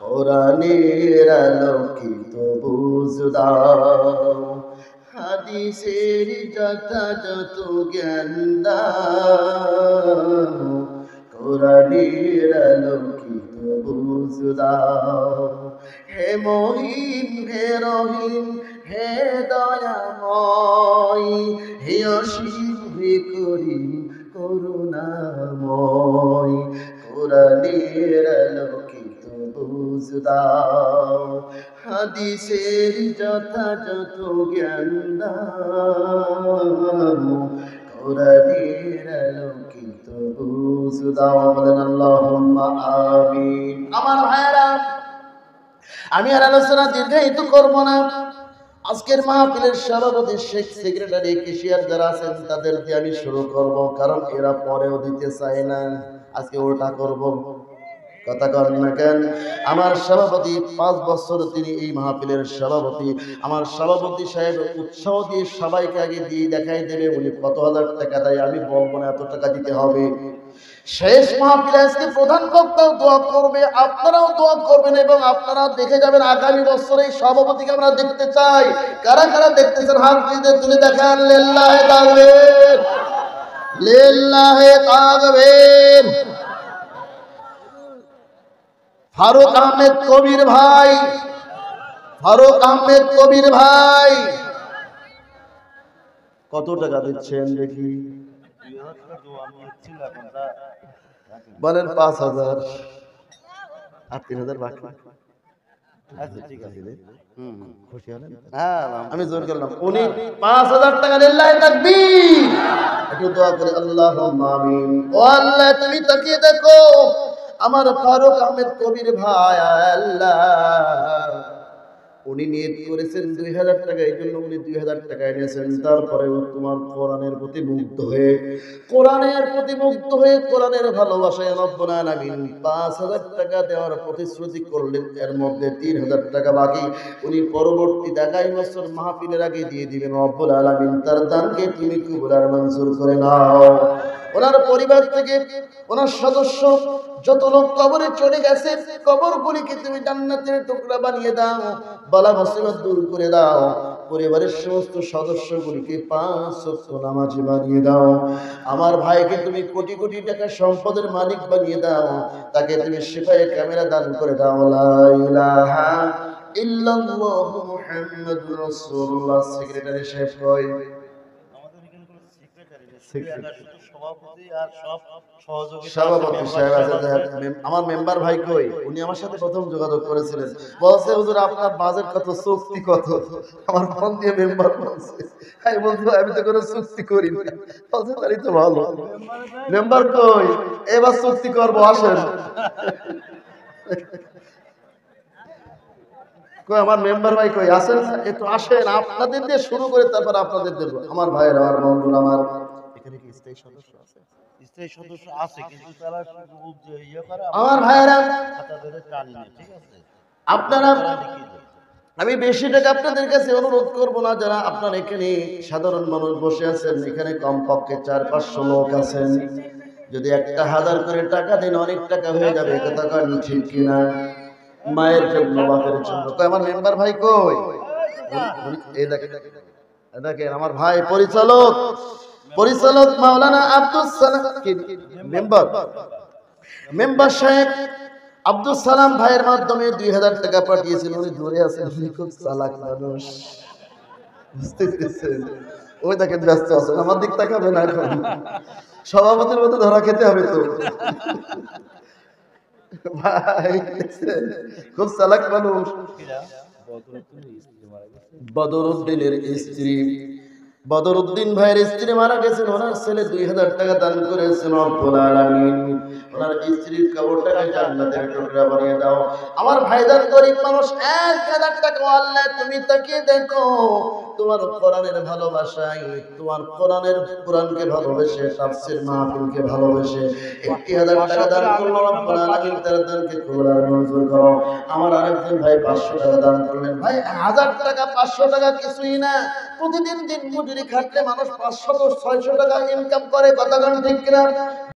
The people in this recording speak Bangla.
কোরআনের আলোকিত বুঝ দাও, হাদিসের যথাযথ জ্ঞান দাও, কোরআনের আলোকিত বুঝ দাও। হে মহিম, হে রহিম, হে দয়াময়, হে অসীম, হে করিম, করুণাময়, কোরআনের আলোকিত বুঝ দাও, হাদিসের যথাযথ জ্ঞান দাও, কোরআনের আলোকিত বুঝ দাও। বলেন আল্লাহুম্মা আমিন। আমার ভাইয়েরা, আমি আর আলোচনা দীর্ঘায়িত করব না। আজকের মাহফিলের সভাপতি, শেখ সেক্রেটারি, কেশিয়ার যারা আছেন তাদের দিয়ে আমি শুরু করব, কারণ এরা পরেও দিতে চায় না। আজকে উল্টা করব, কথা কন না কেন? আমার সভাপতি 5 বছর তিনি এই মাহফিলের সভাপতি। আমার সভাপতি সাহেব উৎসাহ দিয়ে সবাইকে আগে দিয়ে দেখাই দেবে উনি কত হাজার টাকা দেয়। আমি বলবো না এত টাকা দিতে হবে। শেষ মাহফিলে আজকে প্রধান বক্তাও দোয়া করবে, আপনারাও দোয়া করবেন এবং আপনারা দেখে যাবেন আগামী বছর এই সভাপতিকে আমরা দেখতে চাই। কারা কারা দেখতে চান হাত তুলে দেখান। লিল্লাহি তাকবীর, লিল্লাহি তাকবীর। ফারুক আহমেদ কবির ভাই, ফারুক আহমেদ কবির ভাই কত টাকা দিচ্ছেন দেখি? বলেন 5,000 আর 3,000 বাকি। খুশি হলেন? আমি জোর করলাম, উনি 5,000 টাকা লিল্লাহি তাকবীর। একটু দোয়া করে আল্লাহুম্মা আমিন। ও আল্লাহ, তুমি তাকিয়ে দেখো আমার ফারুক আহমেদ কবির ভাই। আল্লাহ, উনি নিয়ত করেছেন 2,000 টাকা, এই জন্য উনি 2,000 টাকা এনেছেন। তারপরেও তোমার কোরআনের প্রতি মুগ্ধ হয়ে, কোরআনের প্রতি মুগ্ধ হয়ে, কোরআনের ভালোবাসায় রব্বুল আলামিন 5,000 টাকা দেওয়ার প্রতিশ্রুতি করলেন। এর মধ্যে 3,000 টাকা বাকি, উনি পরবর্তী আগামী বছর মাহফিলের আগে দিয়ে দিবেন। রব্বুল আলামিন তার দানকে তুমি কবুল আর মঞ্জুর করে নাও। ওনার পরিবার থেকে ওনার সদস্য যত লোক কবরে চলে গেছে, কবরগুলিকে তুমি জান্নাতের টুকরা বানিয়ে দাও, বালা মুসিবত দূর করে দাও। পরিবারের সমস্ত সদস্যগুলিকে 5 ওয়াক্ত নামাজি বানিয়ে দাও। আমার ভাইকে তুমি কোটি কোটি টাকা সম্পদের মালিক বানিয়ে দাও, তাকে তুমি শিফায়ে কামেলা দান করে দাও। লা ইলাহা ইল্লাল্লাহু মুহাম্মাদুর রাসূলুল্লাহ। সেক্রেটারি সাহেব কই? সভাপতি সাহেব আছে। আমার মেম্বার ভাই কই? উনি আমার সাথে প্রথম যোগাযোগ করেছিলেন, বলছে হুজুর আপনার বাজেট কত, চুক্তি কত? আমার ফোন দিয়ে মেম্বার বলছে, আমি বলবো আমি তো কোনো চুক্তি করি না। বলছে তাই তো ভালো। মেম্বার কই? এবার চুক্তি করবো, আসেন। কই আমার মেম্বার ভাই কই? আসেন, একটু আসেন, আপনাদের দিয়ে শুরু করে তারপর আপনাদের দেব। আমার ভাইয়ের, আমার বন্ধুরা, আমার এখানে কি স্থায়ী সদস্য আছে? স্থায়ী সদস্য আছে, কিন্তু তারা ইয়ে করে, আমার ভাইয়েরা ঠিক আছে। আপনারা, আমি বেশি টাকা আপনাদের কাছে অনুরোধ করব না। যারা আপনার এখানে সাধারণ মানুষ বসে আছেন, এখানে কমপক্ষে 400-500 লোক আছেন, যদি 1,000 করে টাকা দেন অনেক টাকা হয়ে যাবে। কথা কন ঠিক কিনা? মায়ের জন্য, বাপের জন্য। কই আমার মেম্বার ভাই কই? এই দেখেন, দেখেন আমার ভাই পরিচালক, পরিচালক মাওলানা আব্দুল সালাম মেম্বার সাহেব আব্দুল সালাম ভাইয়ের মাধ্যমে 2,000 টাকা পাঠিয়েছেন। উনি দূরে আছেন, উনি খুব চালাক মানুষ, বুঝতে পেরেছেন? ওই দেখেন ব্যস্ত আছেন, আমার দিক তাকাবে না। এখন সভাপতির মধ্যে ধরা খেতে হবে তো ভাই, খুব চালাক মানুষ। বদরউদ্দিনের স্ত্রী, বদরউদ্দিন ভাইয়ের স্ত্রী মারা গেছেন, ওনার ছেলে 2,000 টাকা দান করেছেন। রব্বুল আলামিন ওনার স্ত্রীর কবরটাকে জান্নাতের টুকরা বানিয়ে দাও। আমার ভাইজান গরিব মানুষ, 1,000 টাকা। আল্লাহ তুমি তাকিয়ে দেখো তোমার কোরআনের ভালোবাসায়, তোমার কোরআনকে ভালোবেসে, তাফসীর মাহফিলকে ভালোবেসে 1,000 টাকা দান করলো। রব্বুল আলামিন তার দানকে কবুল আর মঞ্জুর করো। আমার আরেকজন ভাই 500 টাকা দান করলেন। ভাই 1,000 টাকা 500 টাকা কিছুই না। প্রতিদিন দিন মজুরি খাটলে মানুষ 500-600 টাকা ইনকাম করে। কথা ঠিক কিনা?